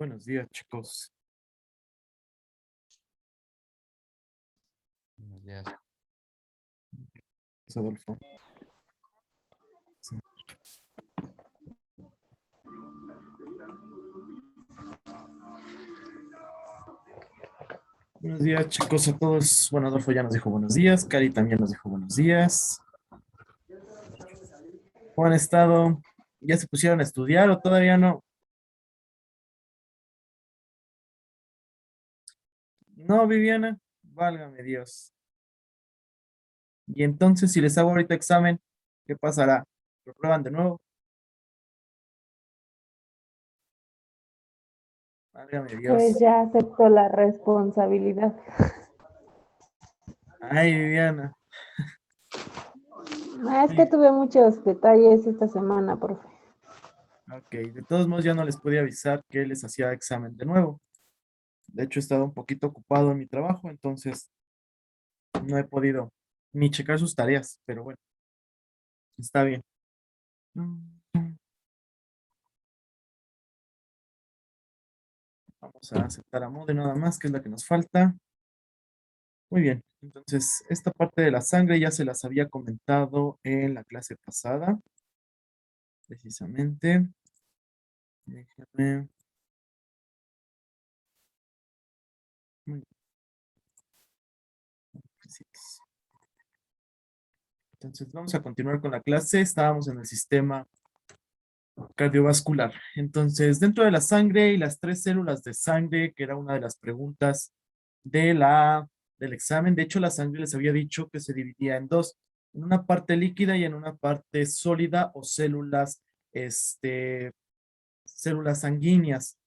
Buenos días, chicos. Buenos días. Es Adolfo. Sí. Buenos días, chicos, a todos. Bueno, Adolfo ya nos dijo buenos días. Cari también nos dijo buenos días. ¿Cómo han estado? ¿Ya se pusieron a estudiar o todavía no? No, Viviana. Válgame Dios. Y entonces, si les hago ahorita examen, ¿qué pasará? ¿Reprueban de nuevo? Válgame Pues Dios. ya acepto la responsabilidad. Ay, Viviana. Es que tuve muchos detalles esta semana, profe. Ok, de todos modos ya no les podía avisar que les hacía examen de nuevo. De hecho, he estado un poquito ocupado en mi trabajo, entonces no he podido ni checar sus tareas, pero bueno, está bien. Vamos a aceptar a Mode nada más, que es la que nos falta. Muy bien, entonces esta parte de la sangre ya se las había comentado en la clase pasada, precisamente. Déjame. Muy bien. Entonces vamos a continuar con la clase. Estábamos en el sistema cardiovascular. Entonces, dentro de la sangre y las tres células de sangre, que era una de las preguntas de del examen. De hecho, la sangre les había dicho que se dividía en dos, en una parte líquida y en una parte sólida o células, células sanguíneas.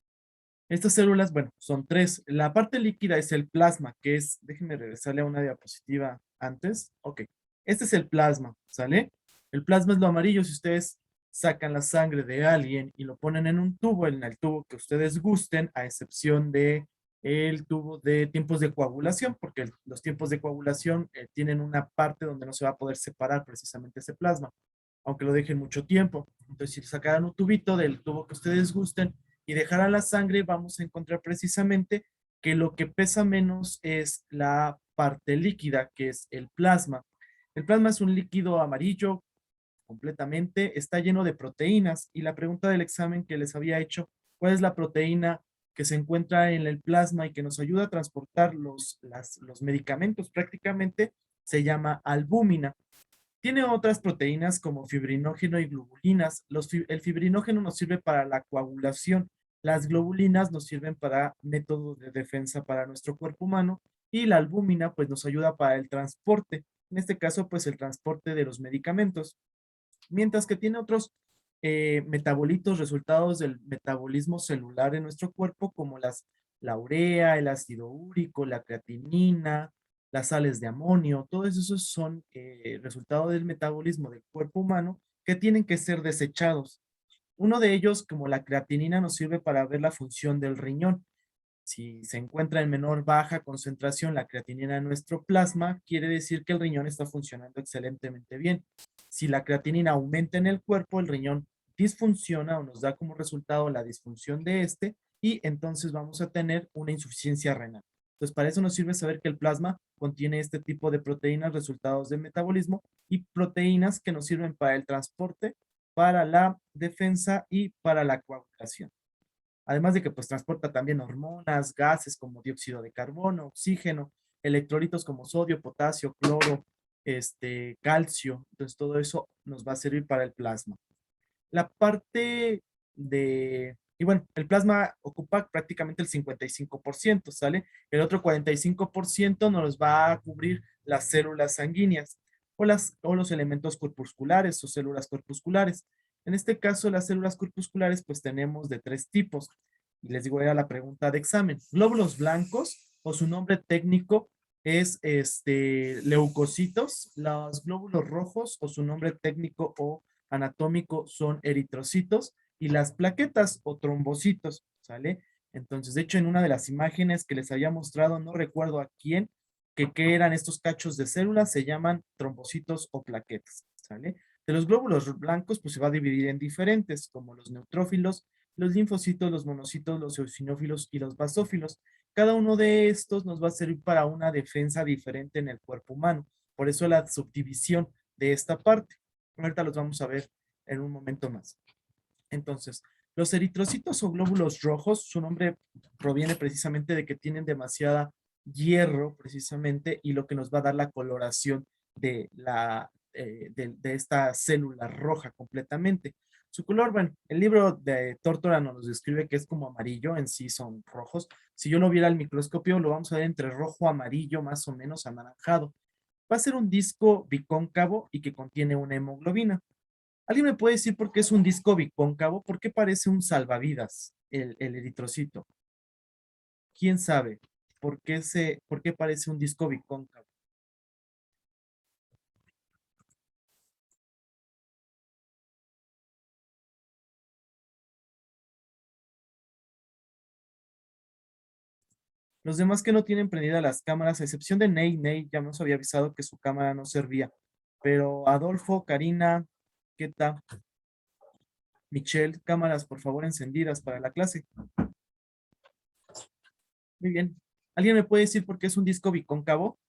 Estas células, bueno, son tres. La parte líquida es el plasma, que es, déjenme regresarle a una diapositiva antes. Ok, este es el plasma, ¿sale? El plasma es lo amarillo. Si ustedes sacan la sangre de alguien y lo ponen en un tubo, en el tubo que ustedes gusten, a excepción de el tubo de tiempos de coagulación, porque los tiempos de coagulación tienen una parte donde no se va a poder separar precisamente ese plasma, aunque lo dejen mucho tiempo. Entonces, si sacaran un tubito del tubo que ustedes gusten y dejaran la sangre, vamos a encontrar precisamente que lo que pesa menos es la parte líquida, que es el plasma. El plasma es un líquido amarillo completamente, está lleno de proteínas y la pregunta del examen que les había hecho, ¿cuál es la proteína que se encuentra en el plasma y que nos ayuda a transportar los medicamentos prácticamente? Se llama albúmina. Tiene otras proteínas como fibrinógeno y globulinas. El fibrinógeno nos sirve para la coagulación. Las globulinas nos sirven para métodos de defensa para nuestro cuerpo humano y la albúmina pues nos ayuda para el transporte. En este caso pues el transporte de los medicamentos. Mientras que tiene otros metabolitos resultados del metabolismo celular en nuestro cuerpo como la urea, el ácido úrico, la creatinina, las sales de amonio. Todos esos son resultado del metabolismo del cuerpo humano que tienen que ser desechados. Uno de ellos, como la creatinina, nos sirve para ver la función del riñón. Si se encuentra en menor baja concentración la creatinina en nuestro plasma, quiere decir que el riñón está funcionando excelentemente bien. Si la creatinina aumenta en el cuerpo, el riñón disfunciona o nos da como resultado la disfunción de este y entonces vamos a tener una insuficiencia renal. Entonces, para eso nos sirve saber que el plasma contiene este tipo de proteínas resultados del metabolismo y proteínas que nos sirven para el transporte, para la defensa y para la coagulación. Además de que pues transporta también hormonas, gases como dióxido de carbono, oxígeno, electrolitos como sodio, potasio, cloro, calcio. Entonces todo eso nos va a servir para el plasma. La parte y bueno, el plasma ocupa prácticamente el 55%, ¿sale? El otro 45% nos va a cubrir las células sanguíneas o los elementos corpusculares o células corpusculares. En este caso, las células corpusculares, pues tenemos de tres tipos. Y les digo, era la pregunta de examen. Glóbulos blancos, o su nombre técnico es leucocitos. Los glóbulos rojos, o su nombre técnico o anatómico, son eritrocitos. Y las plaquetas o trombocitos, ¿sale? Entonces, de hecho, en una de las imágenes que les había mostrado, no recuerdo a quién, que qué eran estos cachos de células, se llaman trombocitos o plaquetas, ¿sale? De los glóbulos blancos, pues se va a dividir en diferentes, como los neutrófilos, los linfocitos, los monocitos, los eosinófilos y los basófilos. Cada uno de estos nos va a servir para una defensa diferente en el cuerpo humano. Por eso la subdivisión de esta parte. Ahorita los vamos a ver en un momento más. Entonces, los eritrocitos o glóbulos rojos, su nombre proviene precisamente de que tienen demasiada hierro, precisamente, y lo que nos va a dar la coloración de esta célula roja completamente. Su color, bueno, el libro de Tórtora nos describe que es como amarillo, en sí son rojos. Si yo lo viera al microscopio, lo vamos a ver entre rojo, amarillo, más o menos anaranjado. Va a ser un disco bicóncavo y que contiene una hemoglobina. ¿Alguien me puede decir por qué es un disco bicóncavo? ¿Por qué parece un salvavidas el eritrocito? ¿Quién sabe por qué parece un disco bicóncavo? Los demás que no tienen prendidas las cámaras, a excepción de Ney ya nos había avisado que su cámara no servía. Pero Adolfo, Karina, Keta, Michelle, cámaras por favor encendidas para la clase. Muy bien. ¿Alguien me puede decir por qué es un disco bicóncavo?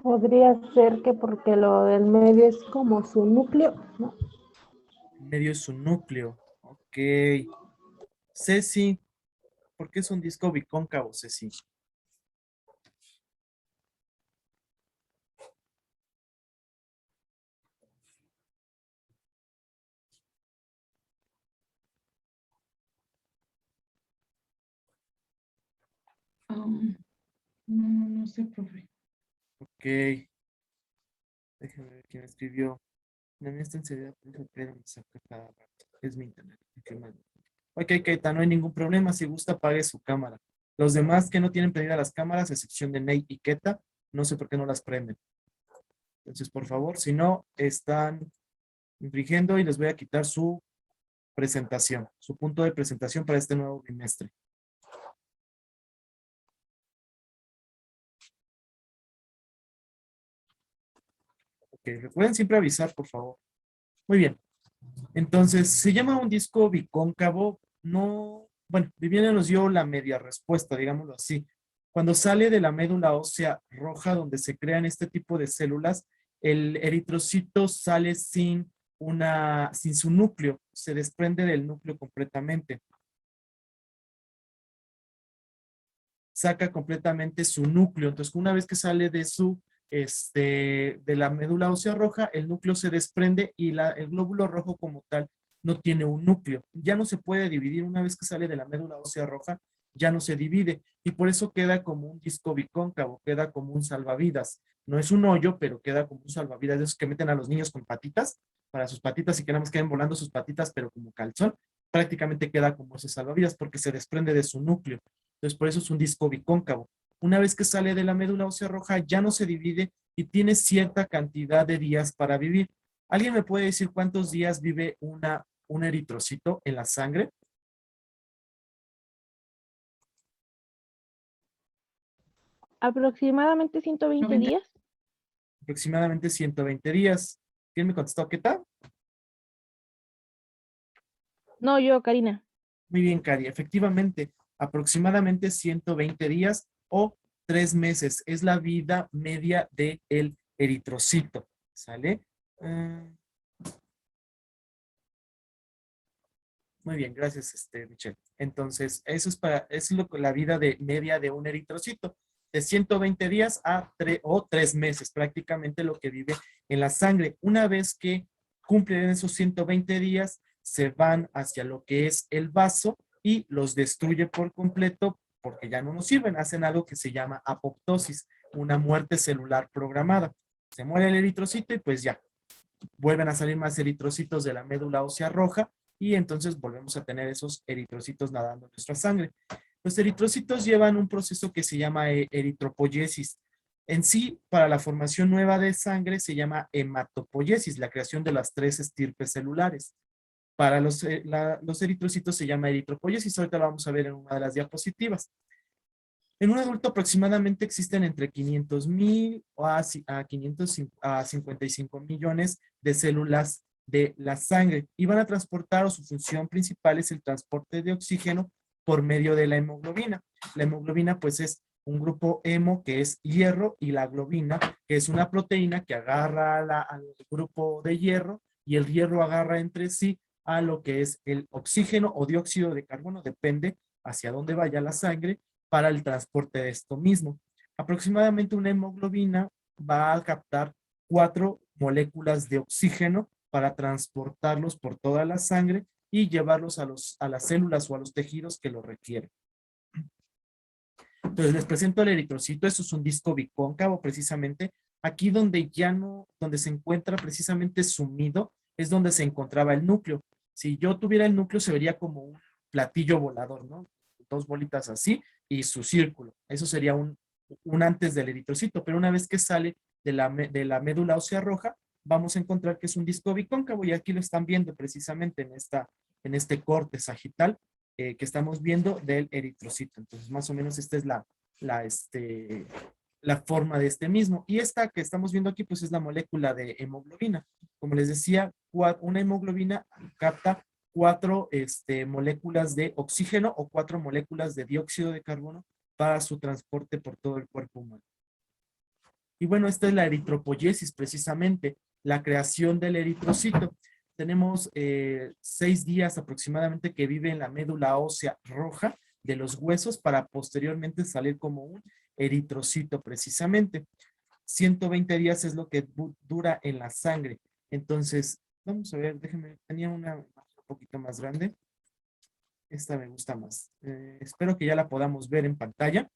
Podría ser que porque lo del medio es como su núcleo, ¿no? En medio es su núcleo. Ok. Ceci, ¿por qué es un disco bicóncavo, Ceci? No sé, profe. Ok. Déjame ver quién escribió. La mía está enseguida, pero me saca cada rato. Es mi internet. Ok, Keita, no hay ningún problema. Si gusta, apague su cámara. Los demás que no tienen prendidas las cámaras, a excepción de Ney y Keta, no sé por qué no las prenden. Entonces, por favor, si no, están infringiendo y les voy a quitar su presentación, su punto de presentación para este nuevo bimestre. Ok, recuerden siempre avisar, por favor. Muy bien. Entonces, se llama un disco bicóncavo, no, bueno, Viviana nos dio la media respuesta, digámoslo así. Cuando sale de la médula ósea roja, donde se crean este tipo de células, el eritrocito sale sin su núcleo, se desprende del núcleo completamente. Saca completamente su núcleo. Entonces, una vez que sale de la médula ósea roja, el núcleo se desprende y el glóbulo rojo como tal no tiene un núcleo. Ya no se puede dividir una vez que sale de la médula ósea roja, ya no se divide y por eso queda como un disco bicóncavo, queda como un salvavidas. No es un hoyo, pero queda como un salvavidas de esos que meten a los niños con patitas, para sus patitas y que nada más queden volando sus patitas, pero como calzón, prácticamente queda como ese salvavidas porque se desprende de su núcleo. Entonces, por eso es un disco bicóncavo. Una vez que sale de la médula ósea roja, ya no se divide y tiene cierta cantidad de días para vivir. ¿Alguien me puede decir cuántos días vive un eritrocito en la sangre? Aproximadamente 120 90. días. Aproximadamente 120 días. ¿Quién me contestó? ¿Qué tal? No, yo, Karina. Muy bien, Cari. Efectivamente, aproximadamente 120 días o 3 meses es la vida media del eritrocito. ¿Sale? Muy bien, gracias, Michelle. Entonces, eso es la vida media de un eritrocito, de 120 días o 3 meses, prácticamente lo que vive en la sangre. Una vez que cumplen esos 120 días, se van hacia lo que es el vaso y los destruye por completo porque ya no nos sirven. Hacen algo que se llama apoptosis, una muerte celular programada. Se muere el eritrocito y pues ya, vuelven a salir más eritrocitos de la médula ósea roja y entonces volvemos a tener esos eritrocitos nadando en nuestra sangre. Los eritrocitos llevan un proceso que se llama eritropoyesis. En sí, para la formación nueva de sangre se llama hematopoyesis, la creación de las 3 estirpes celulares. Para los eritrocitos se llama eritropoyesis. Ahorita lo vamos a ver en una de las diapositivas. En un adulto aproximadamente existen entre 500,000 a 55 millones de células de la sangre y van a transportar, o su función principal es el transporte de oxígeno por medio de la hemoglobina. La hemoglobina pues es un grupo hemo, que es hierro, y la globina, que es una proteína que agarra al grupo de hierro, y el hierro agarra entre sí a lo que es el oxígeno o dióxido de carbono, depende hacia dónde vaya la sangre, para el transporte de esto mismo. Aproximadamente una hemoglobina va a captar 4 moléculas de oxígeno para transportarlos por toda la sangre y llevarlos a las células o a los tejidos que lo requieren. Entonces les presento el eritrocito. Eso es un disco bicóncavo, precisamente. Aquí donde ya no, donde se encuentra precisamente sumido, es donde se encontraba el núcleo. Si yo tuviera el núcleo, se vería como un platillo volador, ¿no? Dos bolitas así y su círculo. Eso sería un antes del eritrocito, pero una vez que sale de la médula ósea roja, vamos a encontrar que es un disco bicóncavo, y aquí lo están viendo precisamente en este corte sagital que estamos viendo del eritrocito. Entonces, más o menos esta es la forma de este mismo. Y esta que estamos viendo aquí, pues es la molécula de hemoglobina. Como les decía, una hemoglobina capta 4 moléculas de oxígeno o 4 moléculas de dióxido de carbono para su transporte por todo el cuerpo humano. Y bueno, esta es la eritropoyesis, precisamente, la creación del eritrocito. Tenemos 6 días aproximadamente que vive en la médula ósea roja de los huesos para posteriormente salir como un eritrocito, precisamente. 120 días es lo que dura en la sangre. Entonces, vamos a ver, déjenme, tenía una un poquito más grande. Esta me gusta más. Espero que ya la podamos ver en pantalla,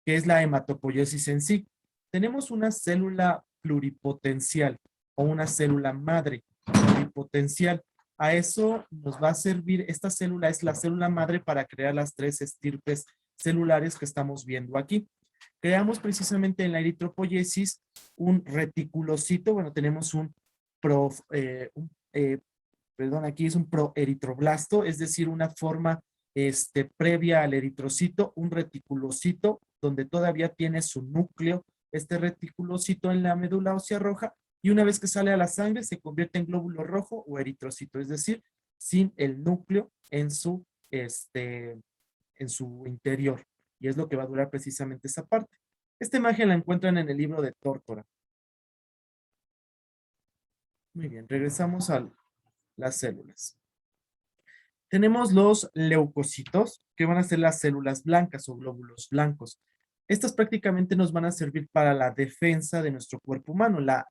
que es la hematopoiesis en sí. Tenemos una célula pluripotencial o una célula madre pluripotencial. A eso nos va a servir, esta célula es la célula madre para crear las 3 estirpes celulares que estamos viendo aquí. Creamos precisamente en la eritropoiesis un reticulocito. Bueno, tenemos perdón, aquí es un proeritroblasto, es decir, una forma previa al eritrocito, un reticulocito donde todavía tiene su núcleo, este reticulocito en la médula ósea roja, y una vez que sale a la sangre se convierte en glóbulo rojo o eritrocito, es decir, sin el núcleo en su interior. Y es lo que va a durar precisamente esa parte. Esta imagen la encuentran en el libro de Tórtora. Muy bien, regresamos a las células. Tenemos los leucocitos, que van a ser las células blancas o glóbulos blancos. Estas prácticamente nos van a servir para la defensa de nuestro cuerpo humano. La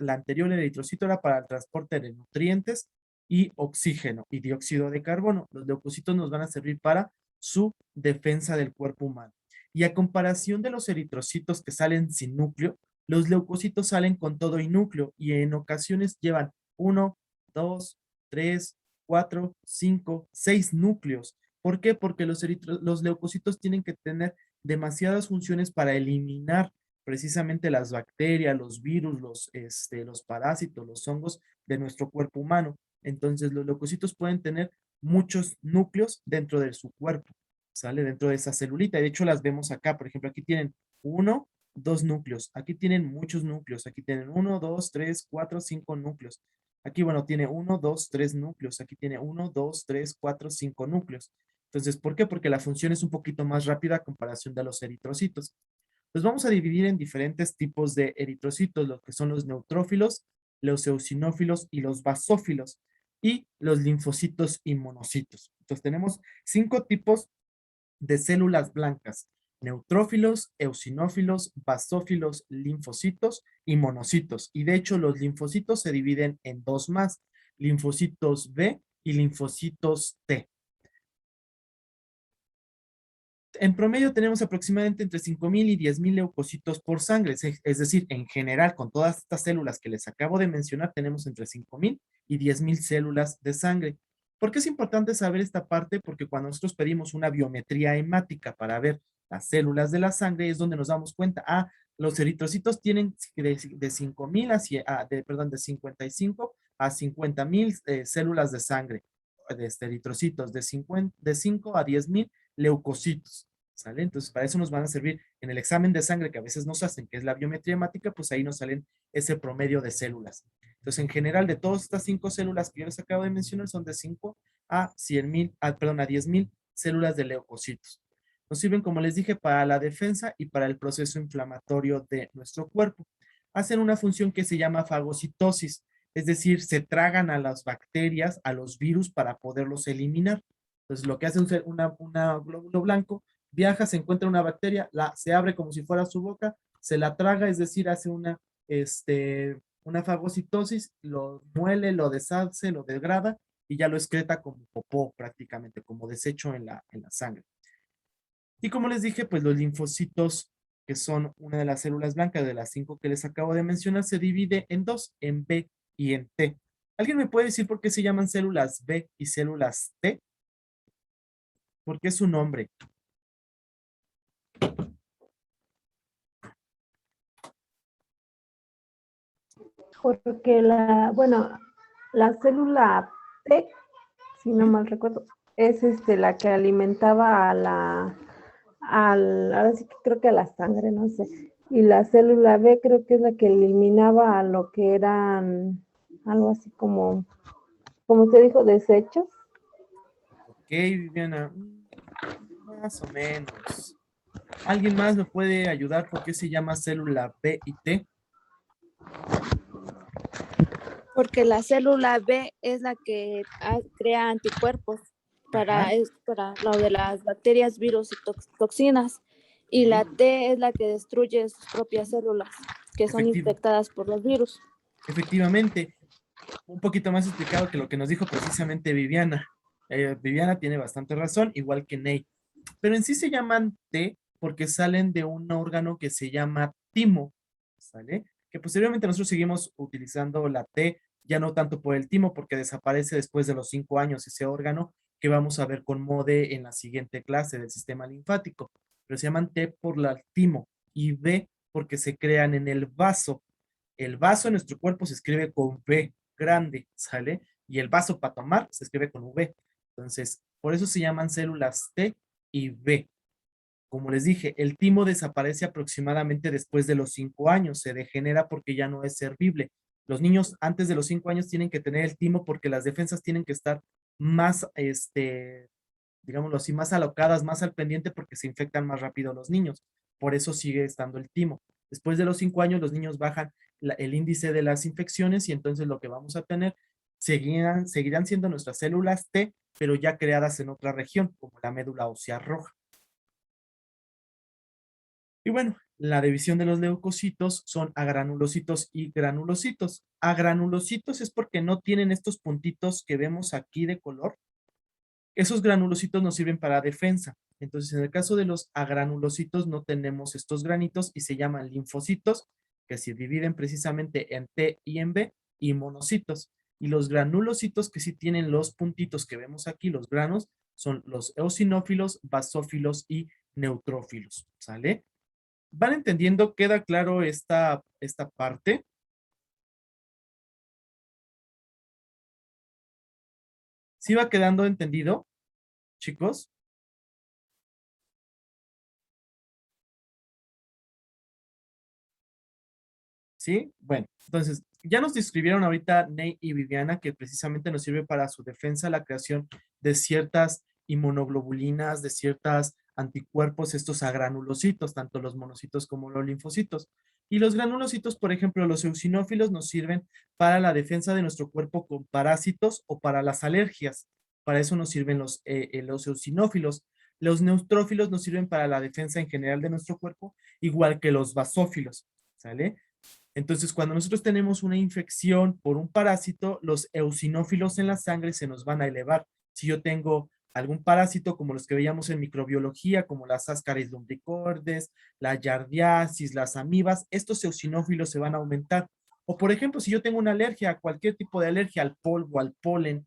anterior, el eritrocito, era para el transporte de nutrientes y oxígeno y dióxido de carbono. Los leucocitos nos van a servir para su defensa del cuerpo humano. Y a comparación de los eritrocitos que salen sin núcleo, los leucocitos salen con todo y núcleo, y en ocasiones llevan 1, 2, 3, 4, 5, 6 núcleos. ¿Por qué? Porque los leucocitos tienen que tener demasiadas funciones para eliminar precisamente las bacterias, los virus, los parásitos, los hongos de nuestro cuerpo humano. Entonces, los leucocitos pueden tener muchos núcleos dentro de su cuerpo, ¿sale? Dentro de esa celulita. De hecho, las vemos acá. Por ejemplo, aquí tienen 1, 2 núcleos. Aquí tienen muchos núcleos. Aquí tienen 1, 2, 3, 4, 5 núcleos. Aquí, bueno, tiene 1, 2, 3 núcleos. Aquí tiene 1, 2, 3, 4, 5 núcleos. Entonces, ¿por qué? Porque la función es un poquito más rápida a comparación de los eritrocitos. Los vamos a dividir en diferentes tipos de eritrocitos, los que son los neutrófilos, los eosinófilos y los basófilos, y los linfocitos y monocitos. Entonces, tenemos 5 tipos de células blancas: neutrófilos, eosinófilos, basófilos, linfocitos y monocitos. Y de hecho, los linfocitos se dividen en 2 más: linfocitos B y linfocitos T. En promedio tenemos aproximadamente entre 5,000 y 10,000 leucocitos por sangre, es decir, en general, con todas estas células que les acabo de mencionar, tenemos entre 5,000 y 10,000 células de sangre. ¿Por qué es importante saber esta parte? Porque cuando nosotros pedimos una biometría hemática para ver las células de la sangre, es donde nos damos cuenta, los eritrocitos tienen de 5,000 de 55 a 50,000 células de sangre, de eritrocitos, de 5 a 10,000 leucocitos, ¿sale? Entonces, para eso nos van a servir en el examen de sangre que a veces nos hacen, que es la biometría hemática, pues ahí nos salen ese promedio de células. Entonces, en general, de todas estas 5 células que yo les acabo de mencionar, son de 5 a 100,000, perdón, a 10,000 células de leucocitos. Nos sirven, como les dije, para la defensa y para el proceso inflamatorio de nuestro cuerpo. Hacen una función que se llama fagocitosis, es decir, se tragan a las bacterias, a los virus para poderlos eliminar. Entonces, lo que hace un glóbulo blanco, viaja, se encuentra una bacteria, se abre como si fuera su boca, se la traga, es decir, hace una fagocitosis, lo muele, lo deshace, lo degrada y ya lo excreta como popó prácticamente, como desecho en la sangre. Y como les dije, pues los linfocitos, que son una de las células blancas de las 5 que les acabo de mencionar, se divide en dos, en B y en T. ¿Alguien me puede decir por qué se llaman células B y células T? ¿Por qué su nombre? Porque la célula T, si no ¿Mm? mal recuerdo, es la que alimentaba ahora sí que creo que a la sangre, no sé. Y la célula B creo que es la que eliminaba a lo que eran algo así como usted dijo, desechos. Ok, Viviana, más o menos. ¿Alguien más me puede ayudar por qué se llama célula B y T? Porque la célula B es la que crea anticuerpos Ajá. para lo de las bacterias, virus y toxinas. Y la T es la que destruye sus propias células, que son infectadas por los virus. Efectivamente, un poquito más explicado que lo que nos dijo precisamente Viviana. Viviana tiene bastante razón, igual que Ney. Pero en sí se llaman T porque salen de un órgano que se llama timo, ¿sale? Que posteriormente nosotros seguimos utilizando la T, ya no tanto por el timo, porque desaparece después de los 5 años ese órgano que vamos a ver con MODE en la siguiente clase del sistema linfático. Pero se llaman T por la timo y B porque se crean en el vaso. El vaso en nuestro cuerpo se escribe con V grande, ¿sale? Y el vaso para tomar se escribe con V. Entonces, por eso se llaman células T y B. Como les dije, el timo desaparece aproximadamente después de los 5 años, se degenera porque ya no es servible. Los niños antes de los 5 años tienen que tener el timo porque las defensas tienen que estar más, digámoslo así, más alocadas, más al pendiente porque se infectan más rápido los niños. Por eso sigue estando el timo. Después de los 5 años, los niños bajan el índice de las infecciones y entonces lo que vamos a tener seguirán siendo nuestras células T, pero ya creadas en otra región, como la médula ósea roja. Y bueno, la división de los leucocitos son agranulocitos y granulocitos. Agranulocitos es porque no tienen estos puntitos que vemos aquí de color. Esos granulocitos nos sirven para defensa. Entonces, en el caso de los agranulocitos no tenemos estos granitos y se llaman linfocitos, que se dividen precisamente en T y en B, y monocitos. Y los granulocitos que sí tienen los puntitos que vemos aquí, los granos, son los eosinófilos, basófilos y neutrófilos. ¿Sale? ¿Van entendiendo? ¿Queda claro esta parte? ¿Sí va quedando entendido, chicos? ¿Sí? Bueno, entonces, ya nos describieron ahorita Ney y Viviana que precisamente nos sirve para su defensa la creación de ciertas inmunoglobulinas, de ciertos anticuerpos, estos agranulocitos, tanto los monocitos como los linfocitos. Y los granulocitos, por ejemplo, los eosinófilos nos sirven para la defensa de nuestro cuerpo con parásitos o para las alergias. Para eso nos sirven los eosinófilos. Los neutrófilos nos sirven para la defensa en general de nuestro cuerpo, igual que los basófilos. ¿Sale? Entonces, cuando nosotros tenemos una infección por un parásito, los eosinófilos en la sangre se nos van a elevar. Si yo tengo algún parásito como los que veíamos en microbiología, como las Ascaris lumbricoides, la yardiasis, las amibas, estos eosinófilos se van a aumentar. O por ejemplo, si yo tengo una alergia, a cualquier tipo de alergia, al polvo, al polen,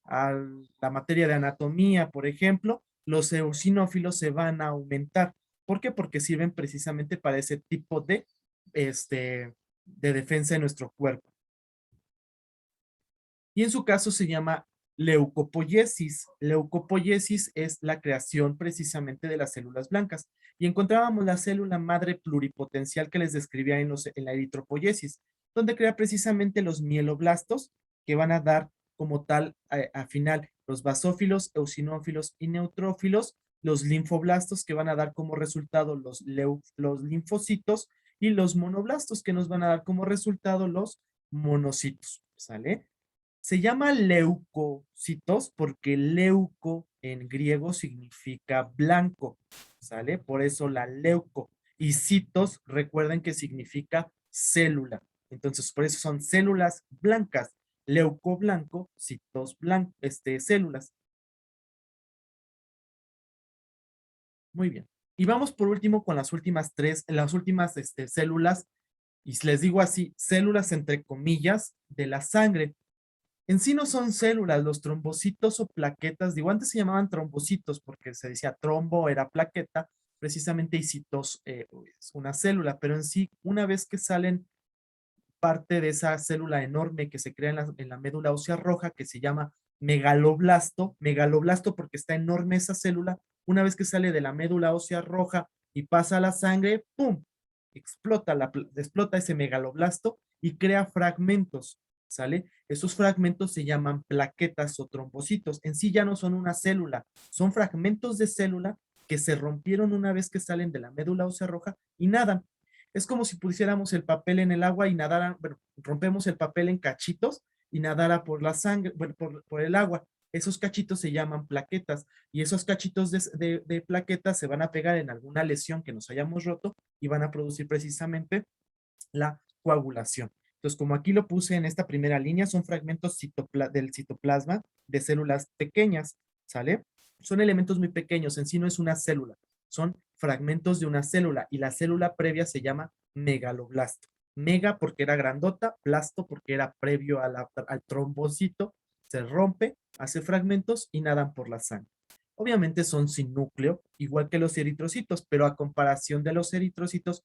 a la materia de anatomía, por ejemplo, los eosinófilos se van a aumentar. ¿Por qué? Porque sirven precisamente para ese tipo de defensa de nuestro cuerpo. Y en su caso se llama leucopoiesis. Leucopoiesis es la creación precisamente de las células blancas. Y encontrábamos la célula madre pluripotencial que les describía en la eritropoiesis, donde crea precisamente los mieloblastos que van a dar como tal al final los basófilos, eosinófilos y neutrófilos, los linfoblastos que van a dar como resultado los linfocitos y los monoblastos que nos van a dar como resultado los monocitos, ¿sale? Se llama leucocitos porque leuco en griego significa blanco, ¿sale? Por eso la leuco. Y citos, recuerden que significa célula. Entonces, por eso son células blancas. Leuco blanco, citos blanco, células. Muy bien. Y vamos por último con las últimas células, y les digo así, células entre comillas de la sangre. En sí no son células, los trombocitos o plaquetas, digo, antes se llamaban trombocitos porque se decía trombo era plaqueta, precisamente y citos es una célula, pero en sí, una vez que salen parte de esa célula enorme que se crea en la médula ósea roja, que se llama megaloblasto, megaloblasto porque está enorme esa célula, una vez que sale de la médula ósea roja y pasa a la sangre, ¡pum! Explota ese megaloblasto y crea fragmentos, ¿sale? Esos fragmentos se llaman plaquetas o trombocitos. En sí ya no son una célula, son fragmentos de célula que se rompieron una vez que salen de la médula ósea roja y nadan. Es como si pusiéramos el papel en el agua y nadara, bueno, rompemos el papel en cachitos y nadara por la sangre, bueno, por el agua. Esos cachitos se llaman plaquetas y esos cachitos de plaquetas se van a pegar en alguna lesión que nos hayamos roto y van a producir precisamente la coagulación. Entonces, como aquí lo puse en esta primera línea, son fragmentos del citoplasma de células pequeñas, ¿sale? Son elementos muy pequeños, en sí no es una célula, son fragmentos de una célula y la célula previa se llama megaloblasto. Mega porque era grandota, blasto porque era previo al trombocito, se rompe, hace fragmentos y nadan por la sangre. Obviamente son sin núcleo, igual que los eritrocitos, pero a comparación de los eritrocitos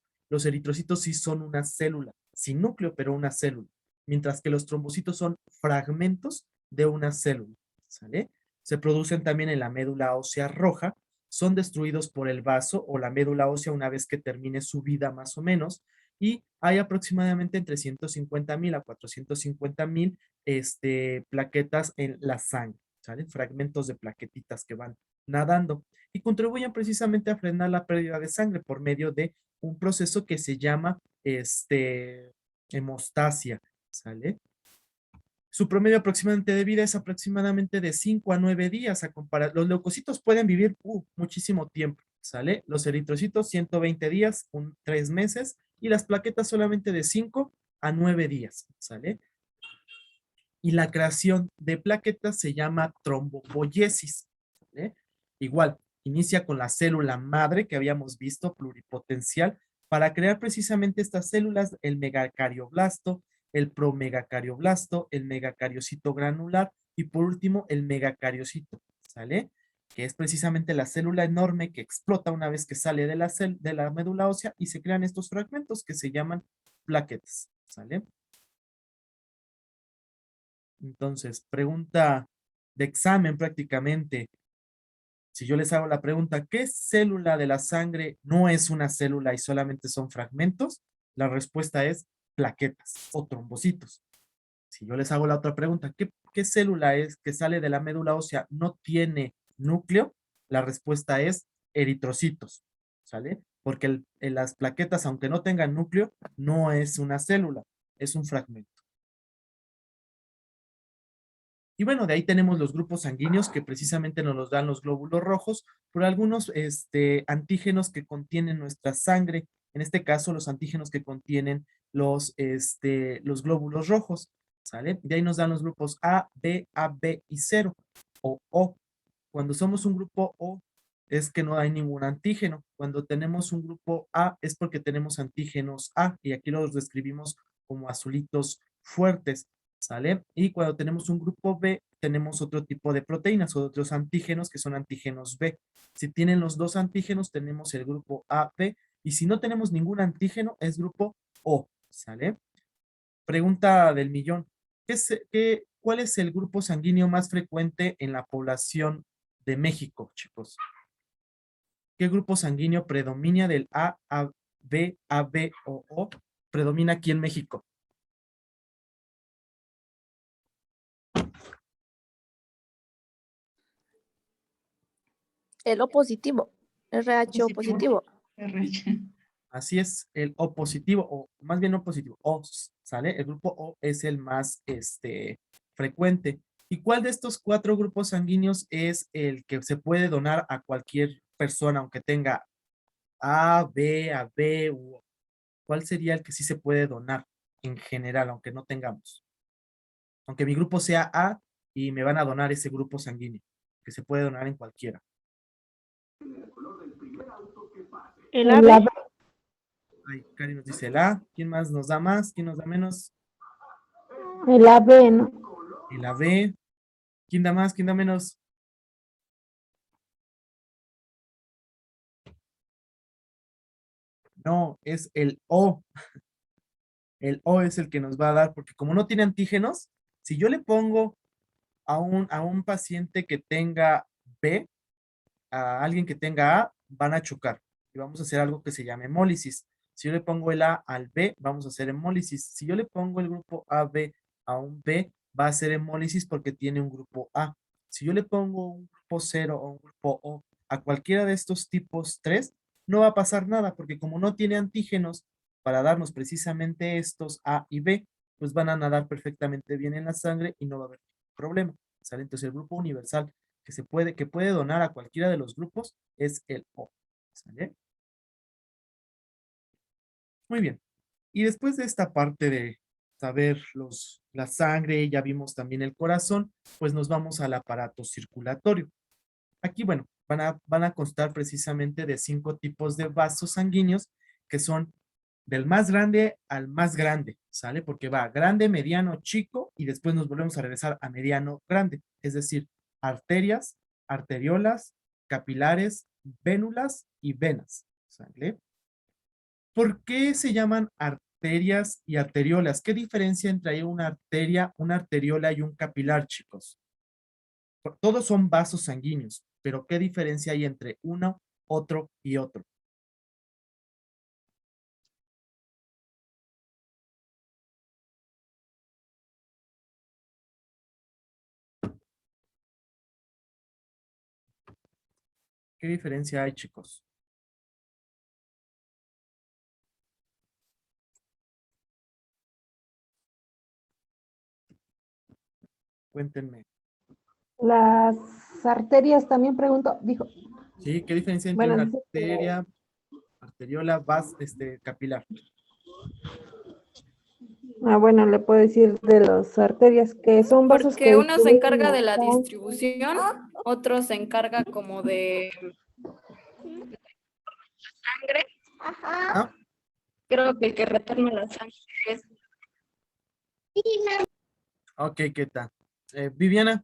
sí son una célula, sin núcleo, pero una célula, mientras que los trombocitos son fragmentos de una célula, ¿sale? Se producen también en la médula ósea roja, son destruidos por el vaso o la médula ósea una vez que termine su vida más o menos, y hay aproximadamente entre 150,000 a 450,000 plaquetas en la sangre, ¿sale? Fragmentos de plaquetitas que van nadando y contribuyen precisamente a frenar la pérdida de sangre por medio de un proceso que se llama hemostasia, ¿sale? Su promedio aproximadamente de vida es aproximadamente de 5 a 9 días. Los leucocitos pueden vivir muchísimo tiempo, ¿sale? Los eritrocitos 120 días, 3 meses, y las plaquetas solamente de 5 a 9 días, ¿sale? Y la creación de plaquetas se llama trombopoiesis, ¿sale? Igual, inicia con la célula madre que habíamos visto, pluripotencial, para crear precisamente estas células, el megacardioblasto, el promegacarioblasto, el megacariocito granular y por último el megacariocito, ¿sale? Que es precisamente la célula enorme que explota una vez que sale de la médula ósea y se crean estos fragmentos que se llaman plaquetas, ¿sale? Entonces, pregunta de examen prácticamente. Si yo les hago la pregunta, ¿qué célula de la sangre no es una célula y solamente son fragmentos? La respuesta es plaquetas o trombocitos. Si yo les hago la otra pregunta, ¿qué célula es que sale de la médula ósea no tiene núcleo? La respuesta es eritrocitos, ¿sale? Porque las plaquetas, aunque no tengan núcleo, no es una célula, es un fragmento. Y bueno, de ahí tenemos los grupos sanguíneos que precisamente nos los dan los glóbulos rojos por algunos antígenos que contienen nuestra sangre. En este caso, los antígenos que contienen los glóbulos rojos, ¿sale? De ahí nos dan los grupos A, B y 0 o O. Cuando somos un grupo O es que no hay ningún antígeno. Cuando tenemos un grupo A es porque tenemos antígenos A y aquí los describimos como azulitos fuertes. ¿Sale? Y cuando tenemos un grupo B, tenemos otro tipo de proteínas o otros antígenos que son antígenos B. Si tienen los dos antígenos, tenemos el grupo A, B, y si no tenemos ningún antígeno, es grupo O, ¿sale? Pregunta del millón. ¿cuál es el grupo sanguíneo más frecuente en la población de México, chicos? ¿Qué grupo sanguíneo predomina del A, B, o O? Predomina aquí en México. El O positivo, RH O positivo. RH. Así es, el O positivo, o más bien no positivo, O, ¿sale? El grupo O es el más frecuente. ¿Y cuál de estos 4 grupos sanguíneos es el que se puede donar a cualquier persona, aunque tenga AB, u O? ¿Cuál sería el que sí se puede donar en general, aunque no tengamos? Aunque mi grupo sea A y me van a donar ese grupo sanguíneo, que se puede donar en cualquiera. El La AB. B, Ay, Cari nos dice el A. ¿Quién más nos da más? ¿Quién nos da menos? el AB, ¿no? El AB. ¿Quién da más? ¿Quién da menos? No, es el O. El O es el que nos va a dar, porque como no tiene antígenos, si yo le pongo a un paciente que tenga B, a alguien que tenga A, van a chocar. Y vamos a hacer algo que se llama hemólisis. Si yo le pongo el A al B, vamos a hacer hemólisis. Si yo le pongo el grupo AB a un B, va a ser hemólisis porque tiene un grupo A. Si yo le pongo un grupo 0 o un grupo O a cualquiera de estos tipos 3, no va a pasar nada porque como no tiene antígenos para darnos precisamente estos A y B, pues van a nadar perfectamente bien en la sangre y no va a haber problema. ¿Sale? Entonces el grupo universal que puede donar a cualquiera de los grupos es el O. ¿Sale? Muy bien. Y después de esta parte de saber la sangre, ya vimos también el corazón, pues nos vamos al aparato circulatorio. Aquí, bueno, van a constar precisamente de 5 tipos de vasos sanguíneos que son del más grande al más grande, ¿sale? Porque va grande, mediano, chico y después nos volvemos a regresar a mediano, grande. Es decir, arterias, arteriolas, capilares, vénulas y venas, ¿sale? ¿Por qué se llaman arterias y arteriolas? ¿Qué diferencia entre una arteria, una arteriola y un capilar, chicos? Todos son vasos sanguíneos, pero ¿qué diferencia hay entre uno, otro y otro? ¿Qué diferencia hay, chicos? Cuéntenme. Las arterias también pregunto, dijo, ¿Sí? ¿Qué diferencia entre bueno, una dice que arteria, arteriola, capilar? bueno, le puedo decir de las arterias, que son vasos Porque que uno se distribuyen encarga de la la sangre. distribución, otro se encarga como de sangre. ¿Ah? Creo que el que retorna la sangre es. Ok, ¿qué tal? Viviana.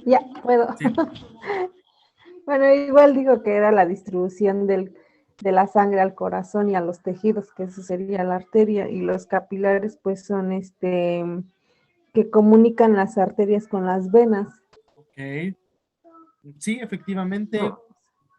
Ya, puedo. Sí. Bueno, igual digo que era la distribución de la sangre al corazón y a los tejidos, que eso sería la arteria, y los capilares, pues son que comunican las arterias con las venas. Ok. Sí, efectivamente, No,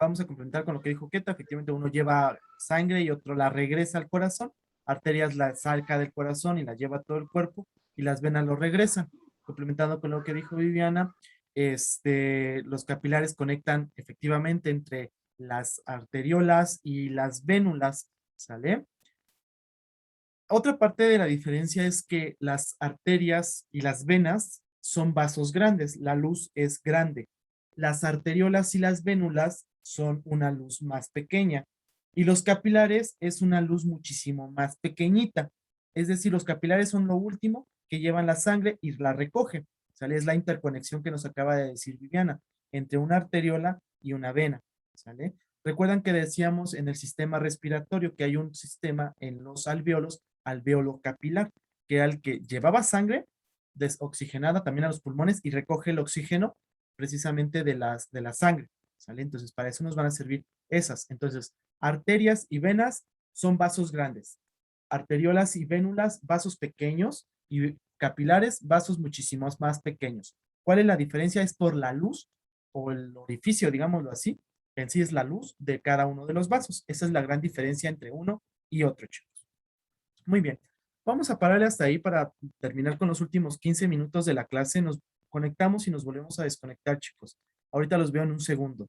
vamos a complementar con lo que dijo Keta. Efectivamente, uno lleva sangre y otro la regresa al corazón. Arterias la saca del corazón y la lleva a todo el cuerpo y las venas lo regresan. Complementando con lo que dijo Viviana, los capilares conectan efectivamente entre las arteriolas y las vénulas, ¿sale? Otra parte de la diferencia es que las arterias y las venas son vasos grandes, la luz es grande. Las arteriolas y las vénulas son una luz más pequeña y los capilares es una luz muchísimo más pequeñita. Es decir, los capilares son lo último que llevan la sangre y la recogen. ¿Sale? Es la interconexión que nos acaba de decir Viviana entre una arteriola y una vena. ¿Sale? Recuerdan que decíamos en el sistema respiratorio que hay un sistema en los alvéolo capilar, que era el que llevaba sangre desoxigenada también a los pulmones y recoge el oxígeno precisamente de la sangre, ¿sale? Entonces, para eso nos van a servir esas. Entonces, arterias y venas son vasos grandes. arteriolas y vénulas, vasos pequeños, y capilares, vasos muchísimos más pequeños. ¿Cuál es la diferencia? Es por la luz o el orificio, digámoslo así, en sí es la luz de cada uno de los vasos. Esa es la gran diferencia entre uno y otro, chicos. Muy bien. Vamos a pararle hasta ahí para terminar con los últimos 15 minutos de la clase. Nos conectamos y nos volvemos a desconectar, chicos. Ahorita los veo en un segundo.